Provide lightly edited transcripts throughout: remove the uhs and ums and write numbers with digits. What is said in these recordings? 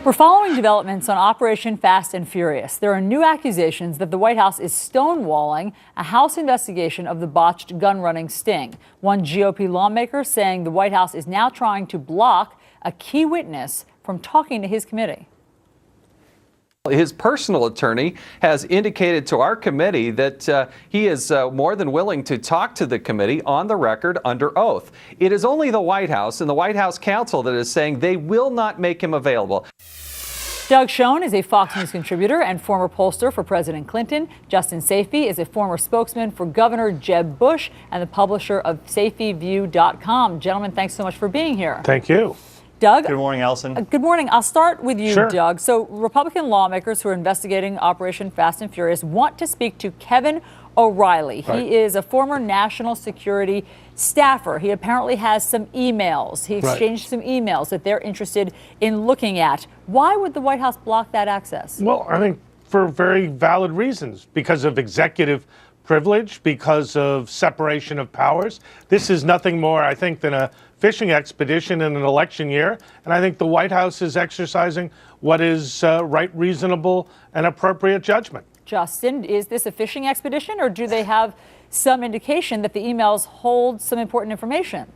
We're following developments on Operation Fast and Furious. There are new accusations that the White House is stonewalling a House investigation of the botched gun-running sting. One GOP lawmaker saying the White House is now trying to block a key witness from talking to his committee. His personal attorney has indicated to our committee that he is more than willing to talk to the committee on the record under oath. It is only the White House and the White House counsel that is saying they will not make him available. Doug Schoen is a Fox News contributor and former pollster for President Clinton. Justin Sayfie is a former spokesman for Governor Jeb Bush and the publisher of SayfieView.com. Gentlemen, thanks so much for being here. Thank you. Doug? Good morning, Allison. Good morning. I'll start with you, Sure. Doug. So Republican lawmakers who are investigating Operation Fast and Furious want to speak to Kevin O'Reilly. Right. He is a former national security staffer. He apparently has some emails. He exchanged some emails that they're interested in looking at. Why would the White House block that access? Well, I think for very valid reasons, because of executive privilege, because of separation of powers. This is nothing more, I think, than a fishing expedition in an election year, and I think the White House is exercising what is right, reasonable, and appropriate judgment. Justin, is this a fishing expedition, or do they have some indication that the emails hold some important information?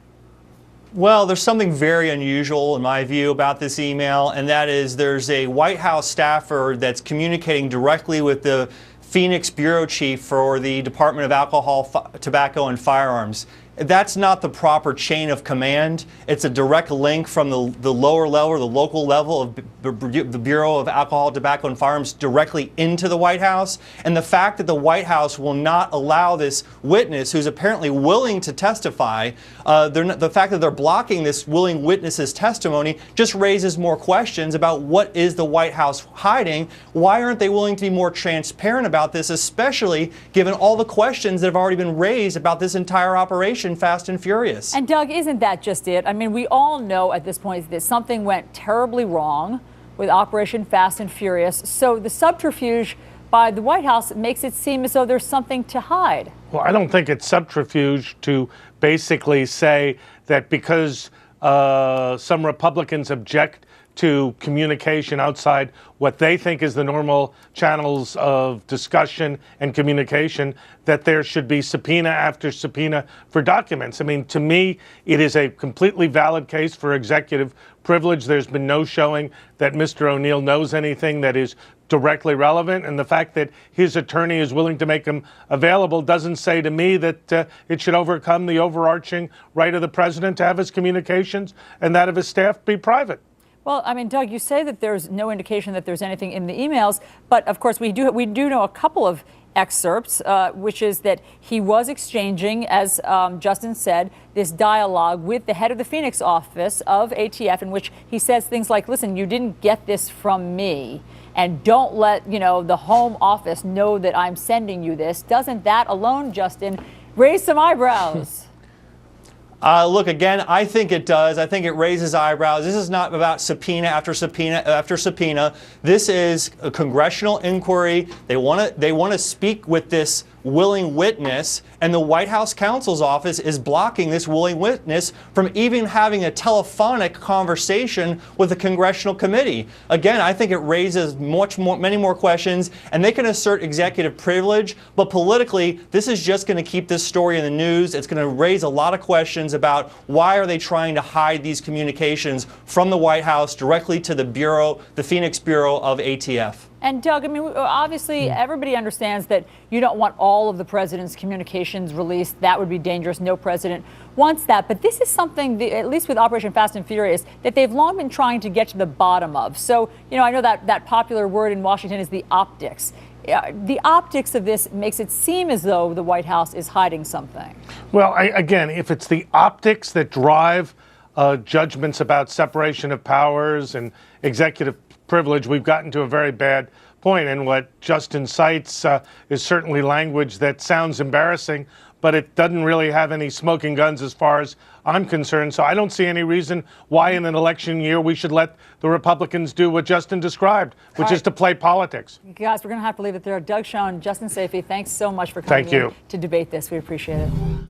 Well, there's something very unusual, in my view, about this email, and that is there's a White House staffer that's communicating directly with the Phoenix bureau chief for the Department of Alcohol, Tobacco, and Firearms. That's not the proper chain of command. It's a direct link from the lower level, or the local level of the Bureau of Alcohol, Tobacco, and Firearms directly into the White House. And the fact that the White House will not allow this witness, who's apparently willing to testify, the fact that they're blocking this willing witness's testimony just raises more questions about what is the White House hiding. Why aren't they willing to be more transparent about this, especially given all the questions that have already been raised about this entire operation, Fast and Furious? And Doug, isn't that just it? I mean, we all know at this point that something went terribly wrong with Operation Fast and Furious. So the subterfuge by the White House makes it seem as though there's something to hide. Well, I don't think it's subterfuge to basically say that because some Republicans object to communication outside what they think is the normal channels of discussion and communication, that there should be subpoena after subpoena for documents. I mean, to me, it is a completely valid case for executive privilege. There's been no showing that Mr. O'Neill knows anything that is directly relevant, and the fact that his attorney is willing to make him available doesn't say to me that it should overcome the overarching right of the president to have his communications and that of his staff be private. Well, I mean, Doug, you say that there's no indication that there's anything in the emails, but of course we do know a couple of excerpts, which is that he was exchanging, as Justin said, this dialogue with the head of the Phoenix office of ATF, in which he says things like, listen, you didn't get this from me, and don't let, the home office know that I'm sending you this. Doesn't that alone, Justin, raise some eyebrows? Look, again, I think it does. I think it raises eyebrows. This is not about subpoena after subpoena after subpoena. This is a congressional inquiry. They want to speak with this willing witness, and the White House counsel's office is blocking this willing witness from even having a telephonic conversation with a congressional committee. Again, I think it raises many more questions, and they can assert executive privilege, but politically, this is just going to keep this story in the news. It's going to raise a lot of questions about why are they trying to hide these communications from the White House directly to the bureau, the Phoenix Bureau of ATF. And Doug, I mean, obviously everybody understands that you don't want all of the president's communications released. That would be dangerous. No president wants that. But this is something, at least with Operation Fast and Furious, that they've long been trying to get to the bottom of. So, I know that popular word in Washington is the optics. The optics of this makes it seem as though the White House is hiding something. Well, again, if it's the optics that drive judgments about separation of powers and executive privilege, we've gotten to a very bad point, and what Justin cites is certainly language that sounds embarrassing, but it doesn't really have any smoking guns as far as I'm concerned. So I don't see any reason why in an election year we should let the Republicans do what Justin described, which is to play politics. Guys, we're going to have to leave it there. Doug Schoen, Justin Sayfie, thanks so much for coming in to debate this. We appreciate it.